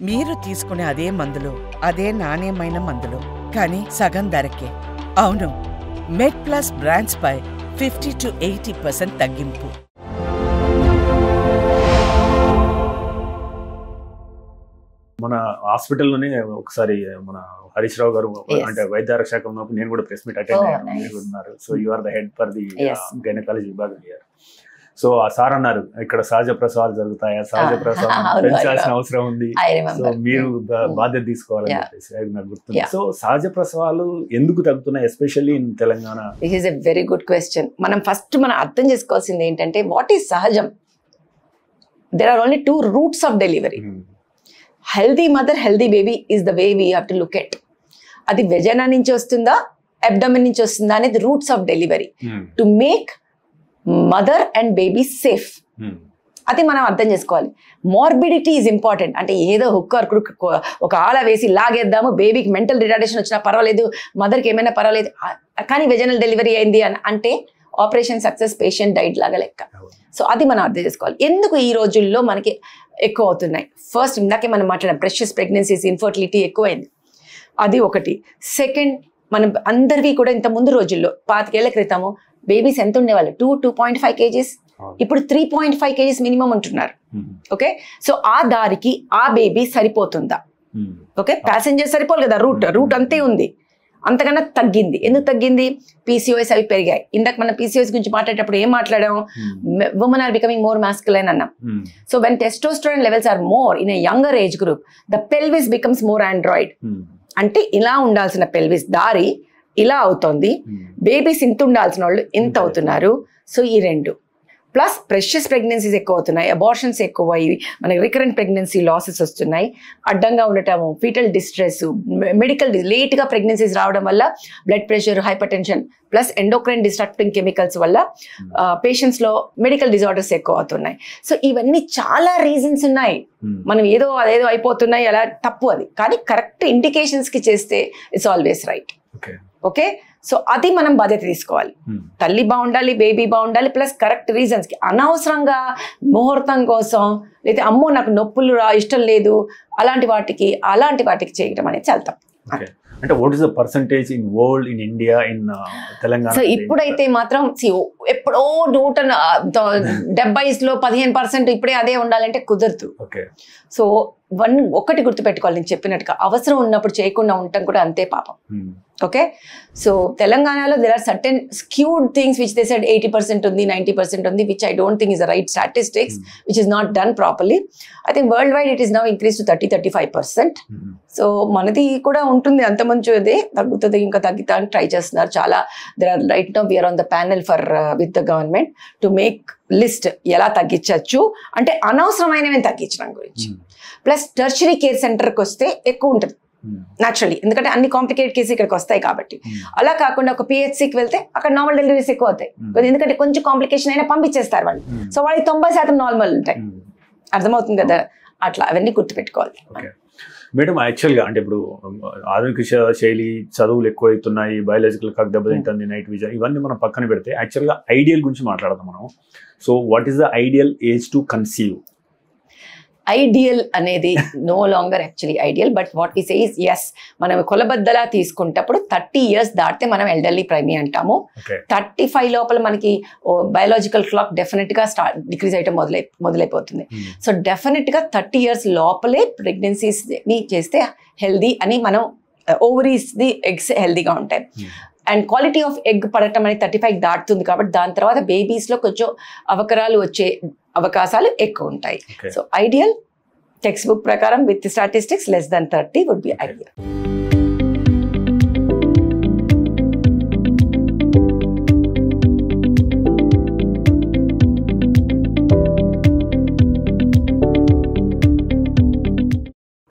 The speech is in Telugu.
మీరు తీసుకునే అదే మందులు, అదే నాణ్యమైన మందులు, కానీ సగం ధరకే. అవును, మెడ్ప్లస్ బ్రాండ్స్ పై 50 to 80% తగ్గింపు. మన హాస్పిటల్లోనే ఒకసారి మన హరీష్ రావు గారు అంటే వైద్య శాఖ ఉన్నప్పుడు నేను కూడా ప్రెస్ మీట్ అటెండ్ అయ్యాను. So you are the head for the gynaecology విభాగం. సో ఆ సార్ అన్నారు, ఇక్కడ సహజ ప్రసవాలు జరుగుతాయా, సహజ ప్రసవం పెంచాల్సిన అవసరం ఉంది, సో మీరు బాధ్యత తీసుకోవాలని చెప్పేసి అది నాకు గుర్తుంది. సో సహజ ప్రసవాలు ఎందుకు తగ్గుతున్నాయి, especially in Telangana? This is a very good question. మనం అర్థం చేసుకోవాల్సింది ఏంటంటే, వాట్ ఈస్ సహజం? There are only 2 routes of delivery. Healthy mother, healthy baby is the way we have to look at. అది వెజైనా నుంచి వస్తుందా, అబ్డోమెన్ నుంచి వస్తుందా అనేది routes of delivery to make mother and baby safe. అది మనం అర్థం చేసుకోవాలి. Morbidity is important. అంటే ఏదో ఒక ఆల వేసి లాగేద్దాము, బేబీకి మెంటల్ రిటార్డేషన్ వచ్చినా పర్వాలేదు, మదర్కి ఏమైనా పర్వాలేదు, కానీ వెజనల్ డెలివరీ అయింది అంటే ఆపరేషన్ సక్సెస్, పేషెంట్ డైట్ లాగా లెక్క. సో అది మనం అర్థం చేసుకోవాలి. ఎందుకు ఈ రోజుల్లో మనకి ఎక్కువ అవుతున్నాయి? ఫస్ట్, ఇందాకే మనం మాట్లాడాం, ప్రెషస్ ప్రెగ్నెన్సీస్, ఇన్ఫర్టిలిటీ ఎక్కువైంది, అది ఒకటి. సెకండ్, మనం అందరివి కూడా ఇంత ముందు రోజుల్లో 25 ఏళ్ల క్రితము బేబీస్ ఎంత ఉండేవాళ్ళు? 2.5 kgs. ఇప్పుడు 3.5 kgs మినిమం ఉంటున్నారు. ఓకే, సో ఆ దారికి ఆ బేబీ సరిపోతుందా? ఓకే, ప్యాసింజర్ సరిపోదు కదా, రూట్ అంతే ఉంది, అంతకన్నా తగ్గింది. ఎందుకు తగ్గింది? పీసీఓఎస్ అవి పెరిగాయి. ఇందాక మనం పీసీఓఎస్ గురించి మాట్లాడేటప్పుడు ఏం మాట్లాడాం? Women are becoming more masculine అన్నాం. So when testosterone levels are more in a younger age group, the pelvis becomes more android. అంటే ఇలా ఉండాల్సిన పెల్విస్ దారి ఇలా అవుతుంది, బేబీస్ ఇంత ఉండాల్సిన వాళ్ళు ఇంత అవుతున్నారు. సో ఈ రెండు ప్లస్ ప్రెషస్ ప్రెగ్నెన్సీస్ ఎక్కువ అవుతున్నాయి, అబార్షన్స్ ఎక్కువ అయ్యి మనకి రికరెంట్ ప్రెగ్నెన్సీ లాసెస్ వస్తున్నాయి, అడ్డంగా ఉండటము, ఫీటల్ డిస్ట్రెస్, మెడికల్ లేట్గా ప్రెగ్నెన్సీస్ రావడం వల్ల blood pressure, hypertension plus endocrine distracting chemicals వల్ల పేషెంట్స్లో మెడికల్ డిజార్డర్స్ ఎక్కువ అవుతున్నాయి. సో ఇవన్నీ చాలా రీజన్స్ ఉన్నాయి. మనం అదేదో అయిపోతున్నాయి అలా తప్పు అది, కానీ కరెక్ట్ ఇండికేషన్స్కి చేస్తే it's always right. Okay, so అది మనం బాధ్యత తీసుకోవాలి. తల్లి బాగుండాలి, బేబీ బాగుండాలి, ప్లస్ కరెక్ట్ రీజన్స్కి. అనవసరంగా ముహూర్తం కోసం లేదా అమ్మో నాకు నొప్పులు ఇష్టం లేదు అలాంటి వాటికి చేయడం అనేది చాలా తప్పు. అంటే what is the percentage in world, in India, in Telangana? So ఇప్పుడైతే మాత్రం ఎప్పుడో 170లో 15% ఇప్పుడే అదే ఉండాలంటే కుదరదు. సో ఒకటి గుర్తుపెట్టుకోవాలి, నేను చెప్పినట్టుగా అవసరం ఉన్నప్పుడు చేయకుండా ఉండటం కూడా అంతే పాపం. ఓకే, సో తెలంగాణలో there are certain skewed things which they said 80% ఉంది, 90% ఉంది, which I don't think is the right statistics, which is not done properly. I think worldwide it is now increased to 30-35%. So మనది కూడా ఉంటుంది అంత మంచిదే, తగ్గుతుంది, ఇంకా తగ్గుతా అని ట్రై చేస్తున్నారు చాలా. right now we are on the panel for with the government to make list ఎలా తగ్గించవచ్చు అంటే అనవసరమైనవి తగ్గించడం గురించి. ప్లస్ టెర్షరీ కేర్ సెంటర్కి వస్తే ఎక్కువ ఉంటుంది న్యాచురలీ, ఎందుకంటే అన్ని కాంప్లికేటెడ్ కేసు ఇక్కడికి వస్తాయి కాబట్టి. అలా కాకుండా ఒక పిహెచ్సికి వెళ్తే అక్కడ నార్మల్ డెలివరీస్ ఎక్కువ అవుతాయి, ఎందుకంటే కొంచెం కాంప్లికేషన్ అయినా పంపించేస్తారు వాళ్ళు. సో వాళ్ళకి 90% నార్మల్ ఉంటాయి. అర్థమవుతుంది కదా, అట్లా అవన్నీ గుర్తుపెట్టుకోవాలి. మేడం, యాక్చువల్గా అంటే ఇప్పుడు ఆధునిక శైలి చదువులు ఎక్కువైతున్నాయి, బయాలజికల్ కాక్ దెబ్బతింటుంది, నైట్ విజన్, ఇవన్నీ మనం పక్కన పెడితే యాక్చువల్గా ఐడియల్ గురించి మాట్లాడదాం మనం. So what is the ideal age to conceive? Ideal అనేది no longer actually ideal, but what we say is ఎస్, మనం కొలబద్దలా తీసుకుంటప్పుడు 30 years దాటితే మనం ఎల్డర్లీ ప్రైమీ అంటాము. 35 లోపల మనకి బయాలజికల్ క్లాక్ డెఫినెట్గా డిక్రీజ్ అయ్యడం మొదలైపోతుంది. సో డెఫినెట్గా 30 years లోపలే ప్రెగ్నెన్సీస్ని చేస్తే హెల్దీ అని మనం, ఓవరీస్ది ఎగ్స్ హెల్దీగా ఉంటాయి. అండ్ క్వాలిటీ ఆఫ్ ఎగ్ పడటం అనేది 35 దాటుతుంది కాబట్టి దాని తర్వాత బేబీస్లో కొంచెం అవకరాలు వచ్చే అవకాశాలు ఎక్కువ ఉంటాయి. సో ఐడియల్ టెక్స్ట్ బుక్ ప్రకారం with statistics less than 30 would be ideal.